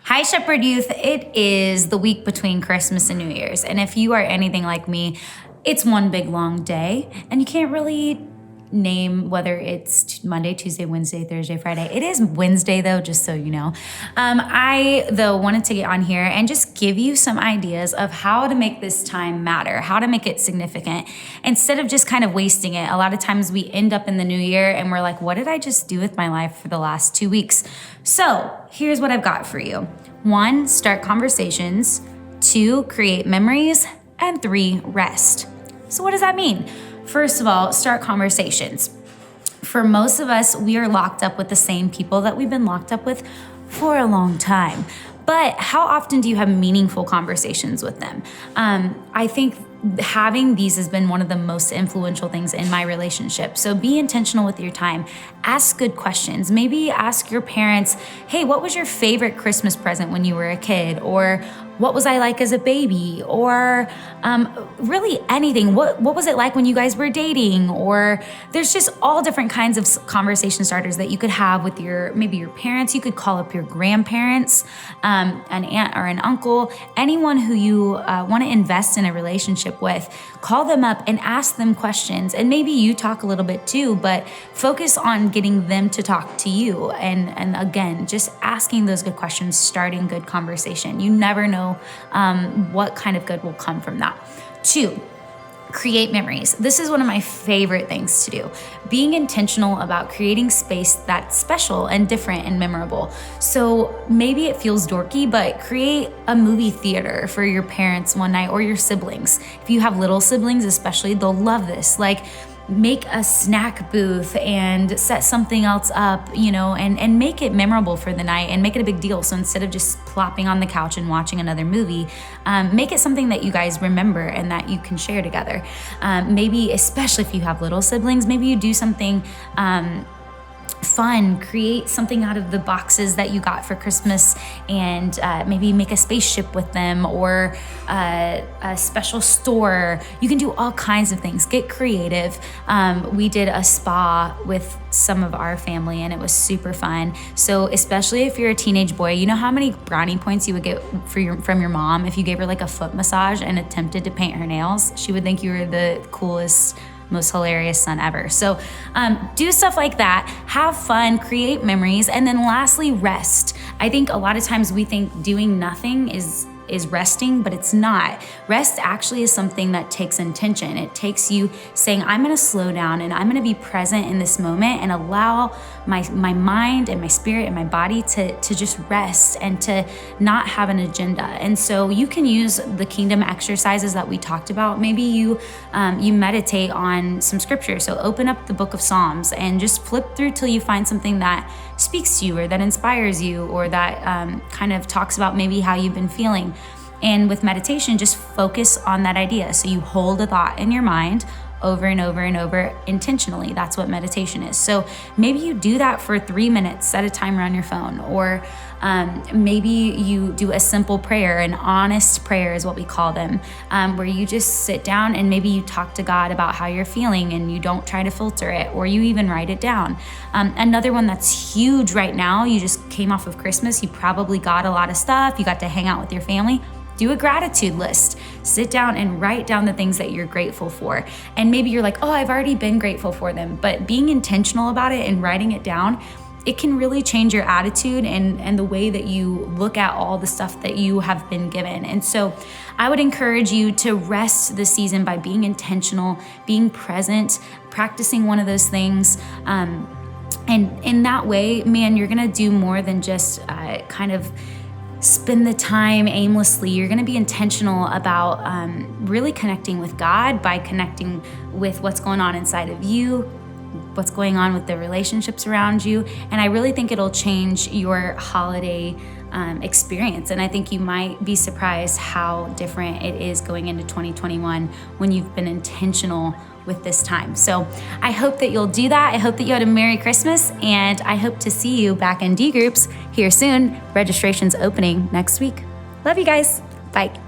Hi, Shepherd Youth. It is the week between Christmas and New Year's. And if you are anything like me, it's one big long day and you can't really name whether it's Monday, Tuesday, Wednesday, Thursday, Friday. It is Wednesday though, just so you know. I though wanted to get on here and just give you some ideas of how to make this time matter, how to make it significant instead of just kind of wasting it. A lot of times we end up in the new year and we're like, what did I just do with my life for the last 2 weeks? So here's what I've got for you. 1, start conversations. 2, create memories. And 3, rest. So what does that mean? First of all, start conversations. For most of us, we are locked up with the same people that we've been locked up with for a long time. But how often do you have meaningful conversations with them? I think having these has been one of the most influential things in my relationship. So be intentional with your time. Ask good questions. Maybe ask your parents, hey, what was your favorite Christmas present when you were a kid? Or what was I like as a baby? Or really anything. What was it like when you guys were dating? Or there's just all different kinds of conversation starters that you could have with maybe your parents. You could call up your grandparents, an aunt or an uncle, anyone who you want to invest in a relationship with. Call them up and ask them questions. And maybe you talk a little bit too, but focus on getting them to talk to you. And again, just asking those good questions, starting good conversation. You never know what kind of good will come from that. 2, create memories. This is one of my favorite things to do. Being intentional about creating space that's special and different and memorable. So maybe it feels dorky, but create a movie theater for your parents one night or your siblings. If you have little siblings especially, they'll love this. Like, make a snack booth and set something else up, and make it memorable for the night and make it a big deal. So instead of just plopping on the couch and watching another movie, make it something that you guys remember and that you can share together. Maybe, especially if you have little siblings, maybe you do something fun, create something out of the boxes that you got for Christmas and maybe make a spaceship with them or a special store. You can do all kinds of things. Get creative. We did a spa with some of our family and it was super fun. So especially if you're a teenage boy, you know how many brownie points you would get from your mom if you gave her like a foot massage and attempted to paint her nails? She would think you were the coolest, most hilarious son ever. So do stuff like that, have fun, create memories, and then lastly, rest. I think a lot of times we think doing nothing is resting, but it's not. Rest actually is something that takes intention. It takes you saying, I'm gonna slow down and I'm gonna be present in this moment and allow my mind and my spirit and my body to just rest and to not have an agenda. And so you can use the kingdom exercises that we talked about. Maybe you meditate on some scripture. So open up the book of Psalms and just flip through till you find something that speaks to you or that inspires you or that kind of talks about maybe how you've been feeling. And with meditation, just focus on that idea. So you hold a thought in your mind over and over and over intentionally. That's what meditation is. So maybe you do that for 3 minutes, set a timer on your phone, or maybe you do a simple prayer, an honest prayer is what we call them, where you just sit down and maybe you talk to God about how you're feeling and you don't try to filter it, or you even write it down. Another one that's huge right now, you just came off of Christmas, you probably got a lot of stuff, you got to hang out with your family. Do a gratitude list. Sit down and write down the things that you're grateful for. And maybe you're like, oh, I've already been grateful for them. But being intentional about it and writing it down, it can really change your attitude and the way that you look at all the stuff that you have been given. And so I would encourage you to rest this season by being intentional, being present, practicing one of those things. And in that way, man, you're gonna do more than just kind of spend the time aimlessly. You're going to be intentional about really connecting with God by connecting with what's going on inside of you, what's going on with the relationships around you. And I really think it'll change your holiday experience. And I think you might be surprised how different it is going into 2021 when you've been intentional with this time. So I hope that you'll do that. I hope that you had a Merry Christmas, and I hope to see you back in D groups here soon. Registration's opening next week. Love you guys. Bye.